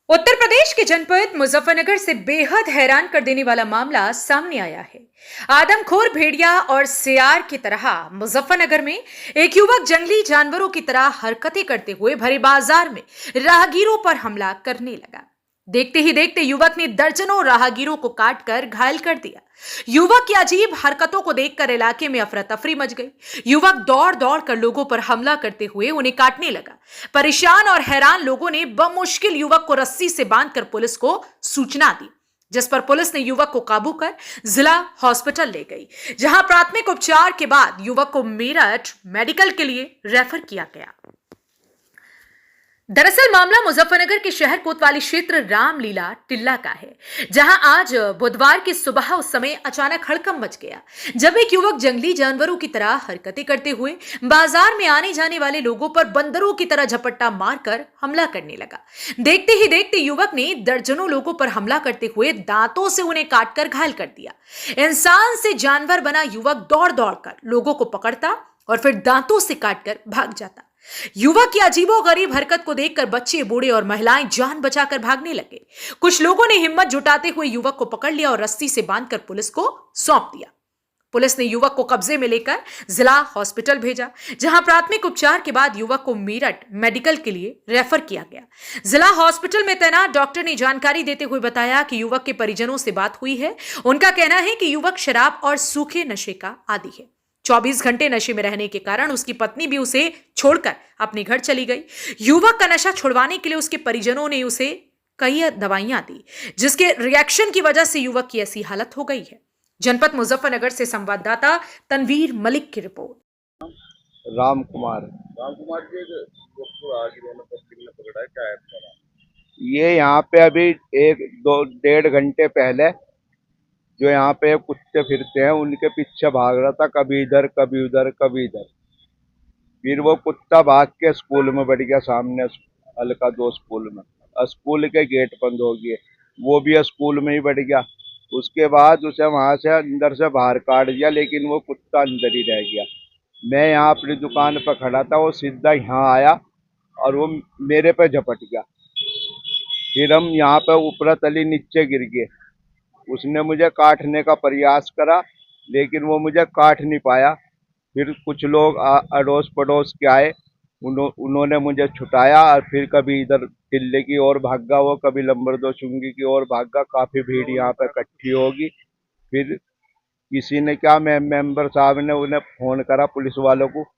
उत्तर प्रदेश के जनपद मुजफ्फरनगर से बेहद हैरान कर देने वाला मामला सामने आया है। आदमखोर भेड़िया और सियार की तरह मुजफ्फरनगर में एक युवक जंगली जानवरों की तरह हरकतें करते हुए भरे बाजार में राहगीरों पर हमला करने लगा। देखते ही देखते युवक ने दर्जनों राहगीरों को काटकर घायल कर दिया। युवक की अजीब हरकतों को देखकर इलाके में अफरा तफरी मच गई। युवक दौड़ दौड़ कर लोगों पर हमला करते हुए उन्हें काटने लगा। परेशान और हैरान लोगों ने बमुश्किल युवक को रस्सी से बांधकर पुलिस को सूचना दी, जिस पर पुलिस ने युवक को काबू कर जिला हॉस्पिटल ले गई, जहां प्राथमिक उपचार के बाद युवक को मेरठ मेडिकल के लिए रेफर किया गया। दरअसल मामला मुजफ्फरनगर के शहर कोतवाली क्षेत्र रामलीला टिल्ला का है, जहां आज बुधवार की सुबह उस समय अचानक हड़कंप मच गया, जब एक युवक जंगली जानवरों की तरह हरकतें करते हुए बाजार में आने जाने वाले लोगों पर बंदरों की तरह झपट्टा मारकर हमला करने लगा। देखते ही देखते युवक ने दर्जनों लोगों पर हमला करते हुए दांतों से उन्हें काटकर घायल कर दिया। इंसान से जानवर बना युवक दौड़ दौड़कर लोगों को पकड़ता और फिर दांतों से काटकर भाग जाता। युवक की अजीबोगरीब हरकत को देखकर बच्चे, बूढ़े और महिलाएं जान बचाकर भागने लगे। कुछ लोगों ने हिम्मत जुटाते हुए युवक को पकड़ लिया और रस्सी से बांधकर पुलिस को सौंप दिया। पुलिस ने युवक को कब्जे में लेकर जिला हॉस्पिटल भेजा, जहां प्राथमिक उपचार के बाद युवक को मेरठ मेडिकल के लिए रेफर किया गया। जिला हॉस्पिटल में तैनात डॉक्टर ने जानकारी देते हुए बताया कि युवक के परिजनों से बात हुई है। उनका कहना है कि युवक शराब और सूखे नशे का आदी है। 24 घंटे नशे में रहने के कारण उसकी पत्नी भी उसे छोड़कर अपने घर चली गई। युवक का नशा छुड़वाने के लिए उसके परिजनों ने उसे कई दवाइयां दी, जिसके रिएक्शन की वजह से युवक की ऐसी हालत हो गई है। जनपद मुजफ्फरनगर से संवाददाता तनवीर मलिक की रिपोर्ट। राम कुमार जी आगे ने पकड़ा है, क्या है आपका नाम? ये यहाँ पे अभी 1-2-1.5 घंटे पहले जो यहाँ पे कुत्ते फिरते हैं उनके पीछे भाग रहा था, कभी इधर कभी उधर कभी इधर। फिर वो कुत्ता भाग के स्कूल में बढ़ गया, सामने अलका 2 स्कूल में। स्कूल के गेट बंद हो गए, वो भी स्कूल में ही बढ़ गया। उसके बाद उसे वहां से अंदर से बाहर काट दिया, लेकिन वो कुत्ता अंदर ही रह गया। मैं यहाँ अपनी दुकान पर खड़ा था, वो सीधा यहाँ आया और वो मेरे पे झपट गया। फिर हम यहाँ पे ऊपर तली नीचे गिर गए। उसने मुझे काटने का प्रयास करा, लेकिन वो मुझे काट नहीं पाया। फिर कुछ लोग अड़ोस पड़ोस के आए, उन्होंने मुझे छुटाया और फिर कभी इधर टिल्ले की ओर भागा, वो कभी लंबर 2 चुंगी की ओर भागा। काफी भीड़ यहाँ पे इकट्ठी होगी। फिर किसी ने क्या, मेंबर साहब ने उन्हें फोन करा पुलिस वालों को,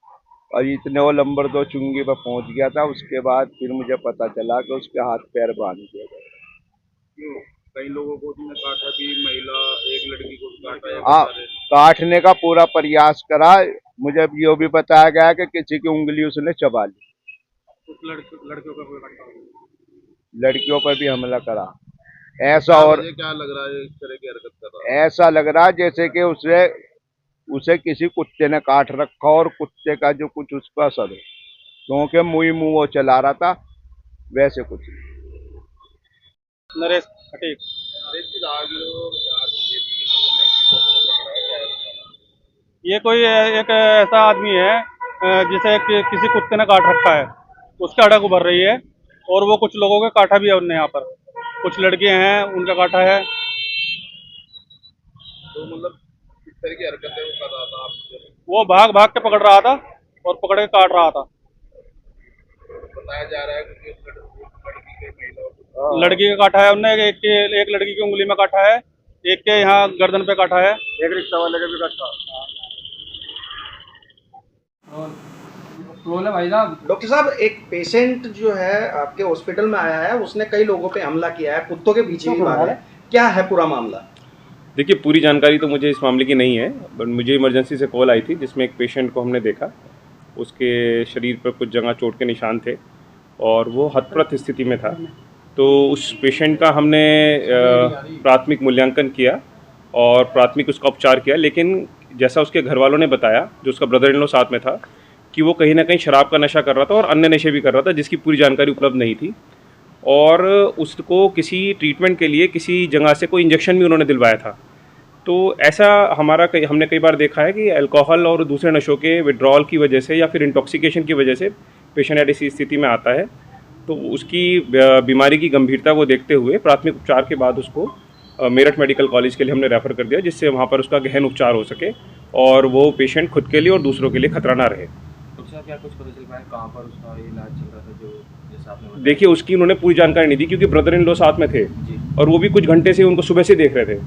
और इतने वो लंबर 2 चुंगी पर पहुंच गया था। उसके बाद फिर मुझे पता चला कि उसके हाथ पैर बांध दिए गए। क्यों? कई लोगों को उसने काटा भी, महिला एक लड़की को भी काटा है। हाँ, काटने का पूरा प्रयास करा। मुझे ये भी बताया गया कि किसी की उंगली उसने चबा ली। कुछ लड़कियों का कोई काटा है? लड़कियों पर भी हमला करा ऐसा। और क्या लग रहा है इस तरह की हरकत कर रहा है? ऐसा लग रहा है जैसे कि उसे किसी कुत्ते ने काट रखा और कुत्ते का जो कुछ उस पर असर हो, क्योंकि मुंह वो चला रहा था, वैसे कुछ। नरेश खटीक। नरेश जी, आज खेती के लोगों ने पकड़ा है, क्या है उसका नाम? ये कोई एक ऐसा आदमी है जिसे किसी कुत्ते ने काट रखा है, उसकी अड़क उभर रही है और वो कुछ लोगों के काटा भी है उनने। यहाँ पर कुछ लड़कियां हैं, उनका काटा है। तो मतलब किस तरह की हरकत है वो कर रहा था? आप वो भाग भाग के पकड़ रहा था और पकड़ के काट रहा था। बताया जा रहा है कि लड़की के महिला लड़की का काटा है उनने, एक लड़की की उंगली में काटा है, एक के यहाँ गर्दन पे काटा है, एक रिक्शा वाले का भी काटा। डॉक्टर साहब, एक पेशेंट जो है आपके हॉस्पिटल में आया है, उसने कई लोगों पे हमला किया है, कुत्तों के पीछे भी भागा है, क्या है पूरा मामला? देखिए, पूरी जानकारी तो मुझे इस मामले की नहीं है, बट मुझे इमरजेंसी से कॉल आई थी जिसमें एक पेशेंट को हमने देखा। उसके शरीर पर कुछ जगह चोट के निशान थे और वो हतप्रत स्थिति में था। तो उस पेशेंट का हमने प्राथमिक मूल्यांकन किया और प्राथमिक उसका उपचार किया, लेकिन जैसा उसके घर वालों ने बताया, जो उसका ब्रदर इन लॉ साथ में था, कि वो कहीं ना कहीं शराब का नशा कर रहा था और अन्य नशे भी कर रहा था, जिसकी पूरी जानकारी उपलब्ध नहीं थी। और उसको किसी ट्रीटमेंट के लिए किसी जगह से कोई इंजेक्शन भी उन्होंने दिलवाया था। तो ऐसा हमने कई बार देखा है कि अल्कोहल और दूसरे नशों के विड्रॉल की वजह से या फिर इंटॉक्सिकेशन की वजह से पेशेंट ऐसी स्थिति में आता है। तो उसकी बीमारी की गंभीरता को देखते हुए प्राथमिक उपचार के बाद उसको मेरठ मेडिकल कॉलेज के लिए हमने रेफ़र कर दिया, जिससे वहाँ पर उसका गहन उपचार हो सके और वो पेशेंट खुद के लिए और दूसरों के लिए खतरा ना रहे। अच्छा, क्या कुछ पता चल पाया कहाँ पर उसका इलाज चल रहा था, जो जैसा आपने बताया? देखिए, उसकी उन्होंने पूरी जानकारी नहीं दी क्योंकि ब्रदर इन लॉ साथ में थे जी। और वो भी कुछ घंटे से उनको सुबह से देख रहे थे,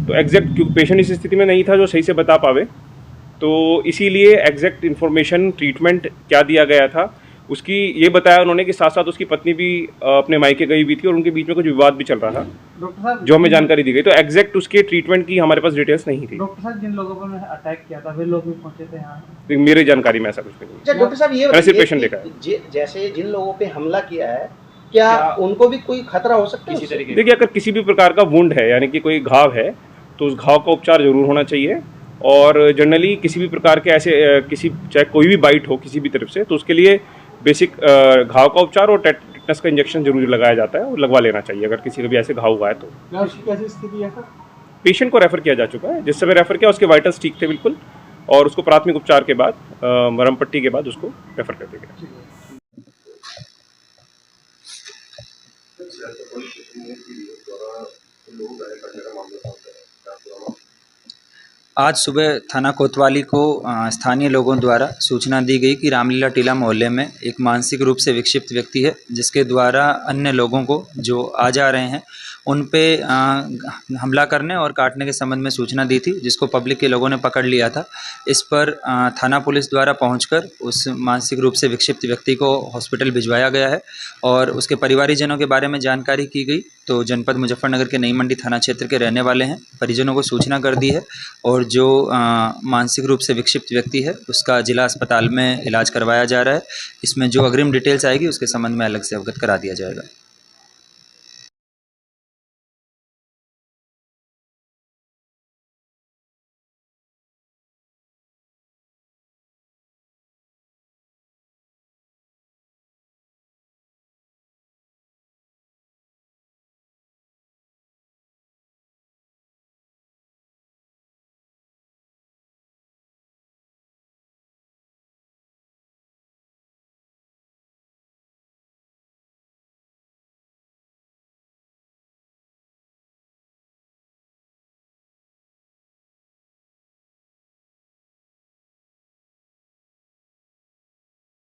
तो एग्जैक्ट क्योंकि पेशेंट इस स्थिति में नहीं था जो सही से बता पावे, तो इसीलिए एग्जैक्ट इन्फॉर्मेशन ट्रीटमेंट क्या दिया गया था उसकी ये बताया उन्होंने कि साथ साथ उसकी पत्नी भी अपने मायके गई हुई थी और उनके बीच में कुछ विवाद भी चल रहा था, डॉक्टर साहब जो हमें जानकारी दी गई। तो एग्जैक्ट उसके ट्रीटमेंट की हमारे पास डिटेल्स नहीं थी। डॉक्टर साहब जिन लोगों पर मैंने अटैक किया था वे लोग भी पहुंचे थे यहाँ? लेकिन मेरी जानकारी में ऐसा कुछ नहीं अच्छा डॉक्टर साहब ये मैंने सिर्फ बताइए पेशेंट कि देखा है। जैसे जिन लोगों पे हमला किया है क्या उनको भी कोई खतरा हो सकता है किसी उससे? तरीके देखिए, अगर किसी भी प्रकार का वुंड है यानी कि कोई घाव है तो उस घाव का उपचार जरूर होना चाहिए और जनरली किसी भी प्रकार के ऐसे किसी चाहे कोई भी बाइट हो किसी भी तरफ से तो उसके लिए बेसिक घाव का उपचार और टेटनस का इंजेक्शन जरूर लगाया जाता है और लगवा लेना चाहिए अगर किसी का भी ऐसे घाव हुआ है तो। कैसी स्थिति है सर? पेशेंट को रेफर किया जा चुका है, जिस समय रेफर किया उसके वाइटल्स ठीक थे बिल्कुल और उसको प्राथमिक उपचार के बाद मरहम पट्टी के बाद उसको रेफर कर दिया गया। आज सुबह थाना कोतवाली को स्थानीय लोगों द्वारा सूचना दी गई कि रामलीला टीला मोहल्ले में एक मानसिक रूप से विक्षिप्त व्यक्ति है, जिसके द्वारा अन्य लोगों को जो आ जा रहे हैं उन पे हमला करने और काटने के संबंध में सूचना दी थी, जिसको पब्लिक के लोगों ने पकड़ लिया था। इस पर थाना पुलिस द्वारा पहुंचकर उस मानसिक रूप से विक्षिप्त व्यक्ति को हॉस्पिटल भिजवाया गया है और उसके परिवारीजनों के बारे में जानकारी की गई। तो जनपद मुजफ्फरनगर के नई मंडी थाना क्षेत्र के रहने वाले हैं, परिजनों को सूचना कर दी है और जो मानसिक रूप से विक्षिप्त व्यक्ति है उसका जिला अस्पताल में इलाज करवाया जा रहा है। इसमें जो अग्रिम डिटेल्स आएगी उसके संबंध में अलग से अवगत करा दिया जाएगा।